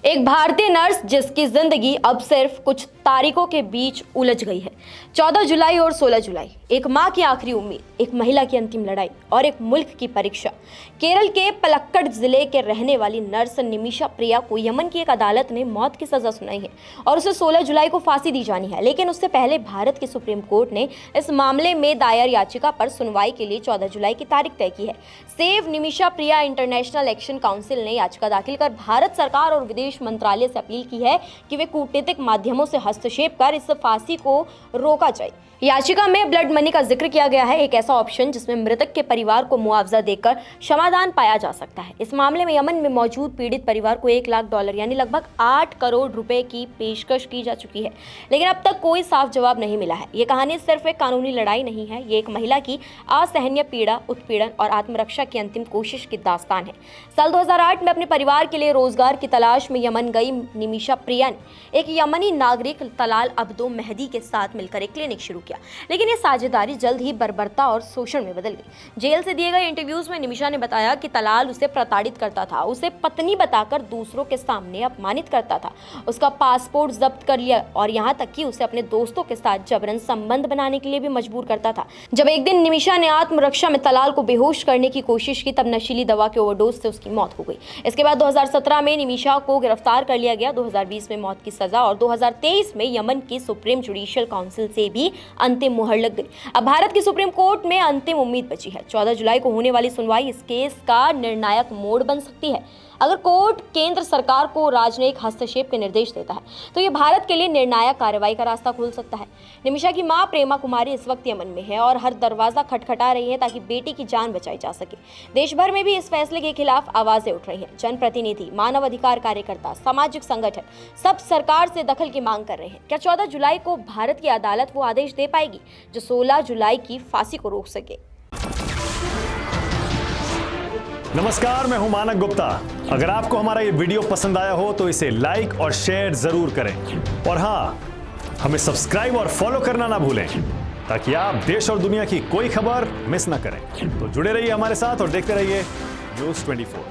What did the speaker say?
एक भारतीय नर्स जिसकी जिंदगी अब सिर्फ कुछ तारीखों के बीच उलझ गई है। 14 जुलाई और 16 जुलाई, एक मां की आखिरी उम्मीद, एक महिला की अंतिम लड़ाई और एक मुल्क की परीक्षा। केरल के पलक्कड़ जिले के रहने वाली नर्स निमिषा प्रिया को यमन की एक अदालत ने मौत की सजा सुनाई है और उसे 16 जुलाई को फांसी दी जानी है। लेकिन उससे पहले भारत की सुप्रीम कोर्ट ने इस मामले में दायर याचिका पर सुनवाई के लिए 14 जुलाई की तारीख तय की है। सेव निमिषा प्रिया इंटरनेशनल एक्शन काउंसिल ने याचिका दाखिल कर भारत सरकार और विदेश मंत्रालय से अपील की है कि वे कूटनीतिक माध्यमों से हस्तक्षेप कर इस फांसी को रोका जाए। याचिका में ब्लड मनी का जिक्र किया गया है, एक ऐसा ऑप्शन जिसमें मृतक के परिवार को मुआवजा देकर क्षमादान पाया जा सकता है। इस मामले में यमन में मौजूद पीड़ित परिवार को $1 लाख यानी लगभग 8 करोड़ रुपए की पेशकश की जा चुकी है, लेकिन अब तक कोई साफ जवाब नहीं मिला है। ये कहानी सिर्फ एक कानूनी लड़ाई नहीं है, ये एक महिला की असहनीय पीड़ा, उत्पीड़न और आत्मरक्षा की अंतिम कोशिश की दास्तान है। साल 2008 में अपने परिवार के लिए रोजगार की तलाश में यमन गई निमिषा प्रिया ने एक यमनी नागरिक तलाल अब्दो मेहदी के साथ मिलकर एक क्लिनिक शुरू किया, लेकिन ये साझेदारी जल्द ही बर्बरता और शोषण में बदल गई। जेल से दिए गए इंटरव्यूज में निमिषा ने बताया कि तलाल उसे प्रताड़ित करता था, उसे पत्नी बताकर दूसरों के सामने अपमानित करता था, उसका पासपोर्ट जब्त कर लिया और यहाँ तक कि उसे अपने दोस्तों के साथ जबरन संबंध बनाने के लिए भी मजबूर करता था। जब एक दिन निमिषा ने आत्मरक्षा में तलाल को बेहोश करने की कोशिश की, तब नशीली दवा के ओवरडोज से उसकी मौत हो गई। इसके बाद 2017 में निमिषा को गिरफ्तार कर लिया गया, 2020 में मौत की सजा और 2023 में यमन की सुप्रीम जुडिशियल काउंसिल से भी अंतिम मुहर लग गई। अब भारत की सुप्रीम कोर्ट में अंतिम उम्मीद बची है। 14 जुलाई को होने वाली सुनवाई इस केस का निर्णायक मोड़ बन सकती है। अगर कोर्ट केंद्र सरकार को राजनयिक हस्तक्षेप के निर्देश देता है तो ये भारत के लिए निर्णायक कार्रवाई का रास्ता खोल सकता है। निमिषा की मां प्रेमा कुमारी इस वक्त यमन में है और हर दरवाजा खटखटा रही है ताकि बेटी की जान बचाई जा सके। देश भर में भी इस फैसले के खिलाफ आवाजें उठ रही हैं। जनप्रतिनिधि, मानव अधिकार कार्यकर्ता, सामाजिक संगठन सब सरकार से दखल की मांग कर रहे हैं। क्या 14 जुलाई को भारत की अदालत वो आदेश दे पाएगी जो 16 जुलाई की फांसी को रोक सके? नमस्कार, मैं हूं मानक गुप्ता। अगर आपको हमारा ये वीडियो पसंद आया हो तो इसे लाइक और शेयर जरूर करें और हाँ, हमें सब्सक्राइब और फॉलो करना ना भूलें ताकि आप देश और दुनिया की कोई खबर मिस ना करें। तो जुड़े रहिए हमारे साथ और देखते रहिए न्यूज़ 24।